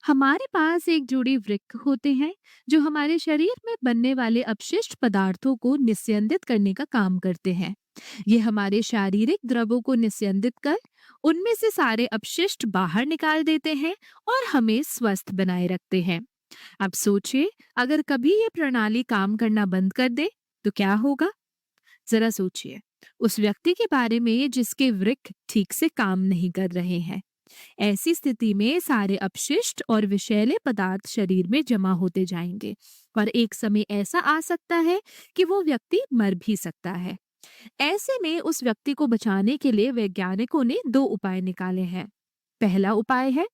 हमारे पास एक जोड़ी वृक्क होते हैं जो हमारे शरीर में बनने वाले अपशिष्ट पदार्थों को निस्यंदित करने का काम करते हैं। ये हमारे शारीरिक द्रवों को निस्यंदित कर उनमें से सारे अपशिष्ट बाहर निकाल देते हैं और हमें स्वस्थ बनाए रखते हैं। अब सोचिए, अगर कभी ये प्रणाली काम करना बंद कर दे तो क्या होगा? जरा सोचिए, उस व्यक्ति के बारे में जिसके वृक्क ठीक से काम नहीं कर रहे हैं। ऐसी स्थिति में सारे अपशिष्ट और विषैले पदार्थ शरीर में जमा होते जाएंगे और एक समय ऐसा आ सकता है कि वो व्यक्ति मर भी सकता है। ऐसे में उस व्यक्ति को बचाने के लिए वैज्ञानिकों ने दो उपाय निकाले हैं। पहला उपाय है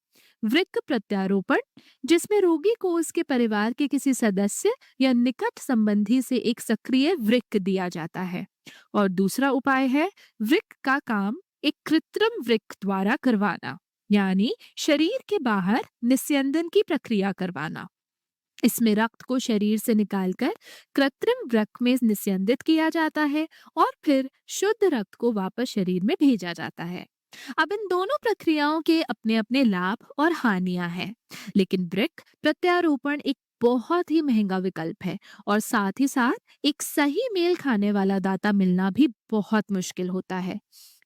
वृक्क प्रत्यारोपण, जिसमें रोगी को उसके परिवार के किसी सदस्य या निकट संबंधी से एक सक्रिय वृक्क दिया जाता है। और दूसरा उपाय है वृक्क का काम एक कृत्रिम वृक्क द्वारा करवाना, यानी शरीर के बाहर निस्यंदन की प्रक्रिया करवाना। इसमें रक्त को शरीर से निकालकर कृत्रिम वृक्क में निस्यंदित किया जाता है और फिर शुद्ध रक्त को वापस शरीर में भेजा जाता है। अब इन दोनों प्रक्रियाओं के अपने अपने लाभ और हानियां हैं, लेकिन वृक्क प्रत्यारोपण एक बहुत ही महंगा विकल्प है और साथ ही साथ एक सही मेल खाने वाला दाता मिलना भी बहुत मुश्किल होता है।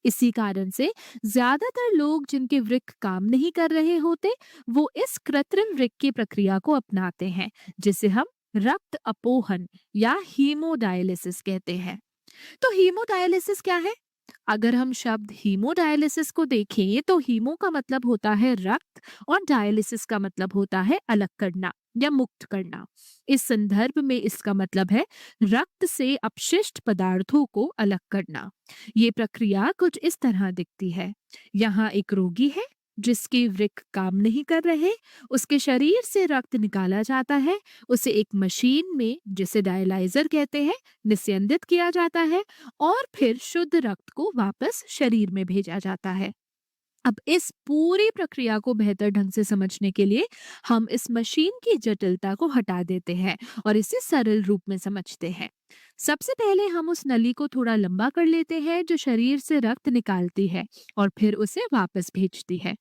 इसी कारण से ज्यादातर लोग जिनके वृक्क काम नहीं कर रहे होते, वो इस कृत्रिम वृक्क की प्रक्रिया को अपनाते हैं, जिसे हम रक्त अपोहन या हीमोडायलिसिस कहते हैं। तो हीमोडायलिसिस क्या है? अगर हम शब्द हीमोडायलिसिस को देखें तो हीमो का मतलब होता है रक्त और डायलिसिस का मतलब होता है अलग करना या मुक्त करना। इस संदर्भ में इसका मतलब है रक्त से अपशिष्ट पदार्थों को अलग करना। ये प्रक्रिया कुछ इस तरह दिखती है। यहाँ एक रोगी है जिसके वृक्क काम नहीं कर रहे, उसके शरीर से रक्त निकाला जाता है, उसे एक मशीन में, जिसे डायलाइजर कहते हैं, निस्यंदित किया जाता है और फिर शुद्ध रक्त को वापस शरीर में भेजा जाता है। अब इस पूरी प्रक्रिया को बेहतर ढंग से समझने के लिए हम इस मशीन की जटिलता को हटा देते हैं और इसे सरल रूप में समझते हैं। सबसे पहले हम उस नली को थोड़ा लंबा कर लेते हैं जो शरीर से रक्त निकालती है और फिर उसे वापस भेजती है।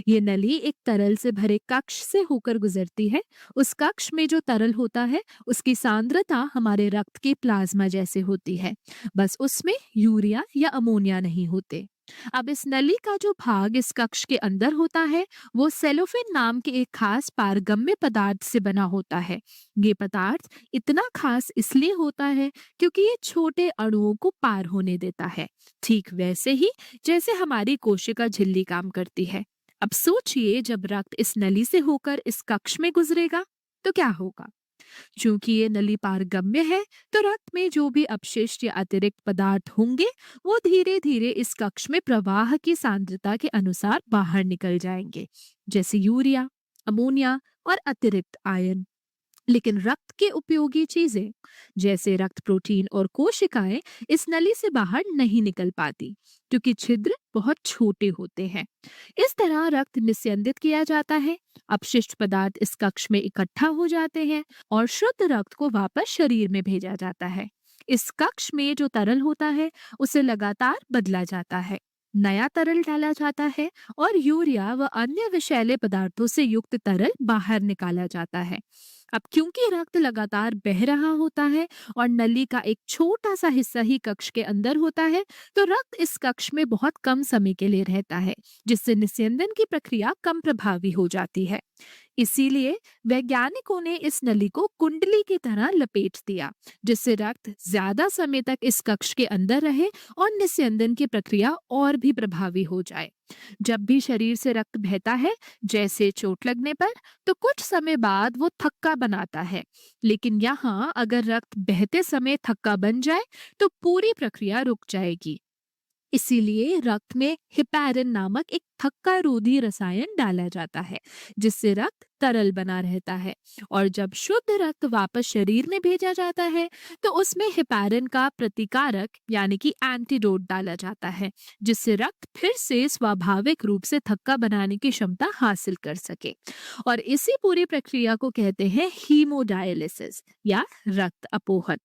ये नली एक तरल से भरे कक्ष से होकर गुजरती है। उस कक्ष में जो तरल होता है उसकी सांद्रता हमारे रक्त के प्लाज्मा जैसे होती है, बस उसमें यूरिया या अमोनिया नहीं होते। अब इस नली का जो भाग इस कक्ष के अंदर होता है वो सेलोफेन नाम के एक खास पारगम्य पदार्थ से बना होता है। ये पदार्थ इतना खास इसलिए होता है क्योंकि ये छोटे अणुओं को पार होने देता है, ठीक वैसे ही जैसे हमारी कोशिका झिल्ली काम करती है। अब सोचिए, जब रक्त इस नली से होकर इस कक्ष में गुजरेगा तो क्या होगा? चूंकि ये नली पारगम्य है, तो रक्त में जो भी अपशिष्ट या अतिरिक्त पदार्थ होंगे वो धीरे धीरे इस कक्ष में प्रवाह की सांद्रता के अनुसार बाहर निकल जाएंगे, जैसे यूरिया, अमोनिया और अतिरिक्त आयन। लेकिन रक्त के उपयोगी चीजें जैसे रक्त प्रोटीन और कोशिकाएं इस नली से बाहर नहीं निकल पाती क्योंकि छिद्र बहुत छोटे होते हैं। इस तरह रक्त निस्यंदित किया जाता है, अपशिष्ट पदार्थ इस कक्ष में इकट्ठा हो जाते हैं और शुद्ध रक्त को वापस शरीर में भेजा जाता है। इस कक्ष में जो तरल होता है उसे लगातार बदला जाता है, नया तरल डाला जाता है और यूरिया व अन्य विषैले पदार्थों से युक्त तरल बाहर निकाला जाता है। अब क्योंकि रक्त लगातार बह रहा होता है और नली का एक छोटा सा हिस्सा ही कक्ष के अंदर होता है, तो रक्त इस कक्ष में बहुत कम समय के लिए रहता है, जिससे निस्यंदन की प्रक्रिया कम प्रभावी हो जाती है। इसीलिए वैज्ञानिकों ने इस नली को कुंडली की तरह लपेट दिया, जिससे रक्त ज्यादा समय तक इस कक्ष के अंदर रहे और निस्यंदन की प्रक्रिया और भी प्रभावी हो जाए। जब भी शरीर से रक्त बहता है, जैसे चोट लगने पर, तो कुछ समय बाद वो थक्का बनाता है। लेकिन यहाँ अगर रक्त बहते समय थक्का बन जाए तो पूरी प्रक्रिया रुक जाएगी। इसीलिए रक्त में हिपैरिन नामक एक थक्का रोधी रसायन डाला जाता है, जिससे रक्त तरल बना रहता है। और जब शुद्ध रक्त वापस शरीर में भेजा जाता है तो उसमें हिपैरिन का प्रतिकारक यानी कि एंटीडोट डाला जाता है, जिससे रक्त फिर से स्वाभाविक रूप से थक्का बनाने की क्षमता हासिल कर सके। और इसी पूरी प्रक्रिया को कहते हैं हीमोडायलिसिस या रक्त अपोहन।